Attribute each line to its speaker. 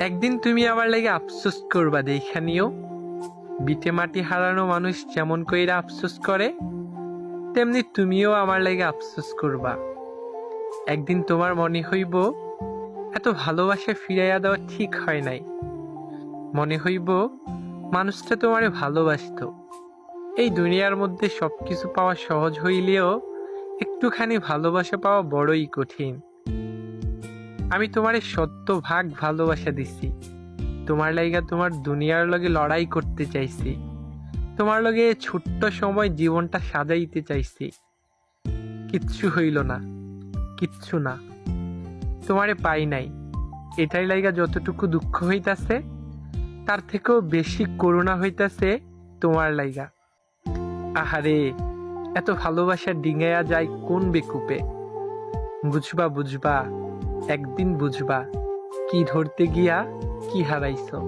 Speaker 1: একদিন তুমি আমার লাগে আফসোস করবা দেখা নিও। বিটে মাটি হারানো মানুষ যেমন কইরা আফসোস করে, তেমনি তুমিও আমার লাগে আফসোস করবা। একদিন তোমার মনে হইব এত ভালোবাসা ফিরাইয়া দেওয়া ঠিক হয় নাই। মনে হইব মানুষটা তোমারে ভালোবাসতো। এই দুনিয়ার মধ্যে সবকিছু পাওয়া সহজ হইলেও একটুখানি ভালোবাসা পাওয়া বড়ই কঠিন। আমি তোমারে ভাগ ভালোবাসা দিছি। তোমার লাইগা তোমার দুনিয়ার লগে লড়াই করতে চাইছি। তোমার লগে ছোট্ট সময় জীবনটা সাজাইতে চাইছি। কিচ্ছু হইল না, কিচ্ছু না। তোমারে পাই নাই, এটাই লাইগা যতটুকু দুঃখ হইতাছে, তার থেকেও বেশি করুণা হইতাছে তোমার লাইগা। আহারে, এত ভালোবাসা ডিঙাইয়া যায় কোন বেকুপে। বুঝবা বুঝবা, একদিন বুঝবা, কি ধরতে গিয়া কি হারাইছো।